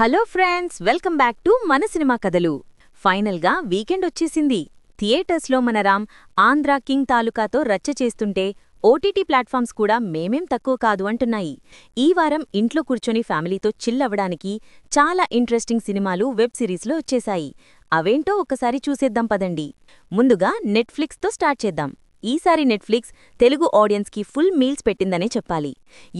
Hello friends, welcome back to మన సినిమా కథలు. ఫైనల్గా వీకెండ్ వచ్చేసింది. థియేటర్స్లో మన రామ్ ఆంధ్రా కింగ్ తాలూకాతో రచ్చ చేస్తుంటే ఓటీటీ ప్లాట్ఫామ్స్ కూడా మేమేం తక్కువ కాదు అంటున్నాయి. ఈ వారం ఇంట్లో కూర్చొని ఫ్యామిలీతో చిల్ అవ్వడానికి చాలా ఇంట్రెస్టింగ్ సినిమాలు, వెబ్ సిరీస్లో వచ్చేశాయి. అవేంటో ఒకసారి చూసేద్దాం పదండి. ముందుగా నెట్ఫ్లిక్స్తో స్టార్ట్ చేద్దాం. ఈసారి నెట్ఫ్లిక్స్ తెలుగు ఆడియన్స్కి ఫుల్ మీల్స్ పెట్టిందనే చెప్పాలి.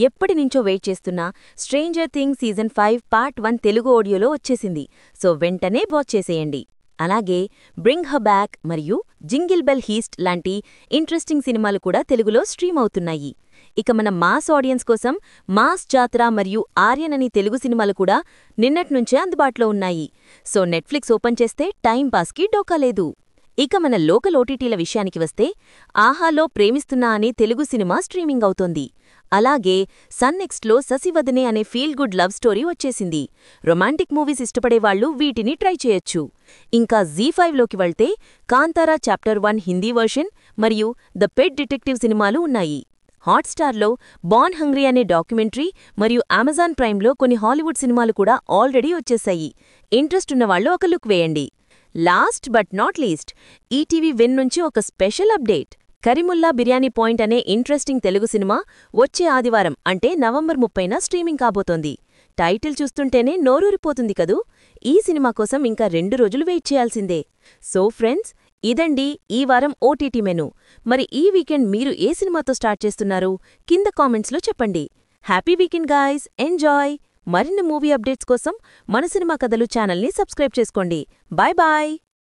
ఎప్పటినుంచో వెయిట్ చేస్తున్న stranger things season 5 part 1 Telugu ఆడియోలో వచ్చేసింది. సో వెంటనే వాచ్ చేసేయండి. అలాగే బ్రింగ్ హర్ బ్యాక్ మరియు జింగిల్ బెల్ హీస్ట్ లాంటి ఇంట్రెస్టింగ్ సినిమాలు కూడా తెలుగులో స్ట్రీమ్ అవుతున్నాయి. ఇక మన మాస్ ఆడియన్స్ కోసం మాస్ జాత్ర మరియు ఆర్యన్ అని తెలుగు సినిమాలు కూడా నిన్నట్నుంచే అందుబాటులో ఉన్నాయి. సో నెట్ఫ్లిక్స్ ఓపెన్ చేస్తే టైం పాస్కి డోకా లేదు. ఇక మన లోకల్ ఓటీటీల విషయానికి వస్తే ఆహాలో ప్రేమిస్తున్నా అనే తెలుగు సినిమా స్ట్రీమింగ్ అవుతోంది. అలాగే సన్ నెక్స్ట్లో ససివదనే అనే ఫీల్ గుడ్ లవ్ స్టోరీ వచ్చేసింది. రొమాంటిక్ మూవీస్ ఇష్టపడేవాళ్లు వీటిని ట్రై చేయొచ్చు. ఇంకా జీ5లోకి వెళ్తే కాంతారా చాప్టర్ 1 హిందీ వర్షన్ మరియు ద పెట్ డిటెక్టివ్ సినిమాలు ఉన్నాయి. హాట్స్టార్లో బార్న్ హంగ్రీ అనే డాక్యుమెంటరీ మరియు అమెజాన్ ప్రైమ్లో కొన్ని హాలీవుడ్ సినిమాలు కూడా ఆల్రెడీ వచ్చేశాయి. ఇంట్రెస్ట్ ఉన్నవాళ్లు ఒక లుక్ వేయండి. Last but not least, ETV win నుంచి ఒక special update. Karimulla biryani point అనే ఇంట్రెస్టింగ్ తెలుగు సినిమా వచ్చే ఆదివారం అంటే నవంబర్ 30న స్ట్రీమింగ్ కాబోతోంది. టైటిల్ చూస్తుంటేనే నోరూరిపోతుంది కదూ. ఈ సినిమా కోసం ఇంకా 2 రోజులు వెయిట్ చేయాల్సిందే. సో ఫ్రెండ్స్, ఇదండి ఈ వారం ఓటీటీ మెనూ. మరి ఈ వీకెండ్ మీరు ఏ సినిమాతో స్టార్ట్ చేస్తున్నారు? కింద కామెంట్స్లో చెప్పండి. Happy weekend guys, enjoy. మరిన్ని మూవీ అప్డేట్స్ కోసం మన సినిమా కథలు ఛానల్ని సబ్స్క్రైబ్ చేసుకోండి. Bye bye.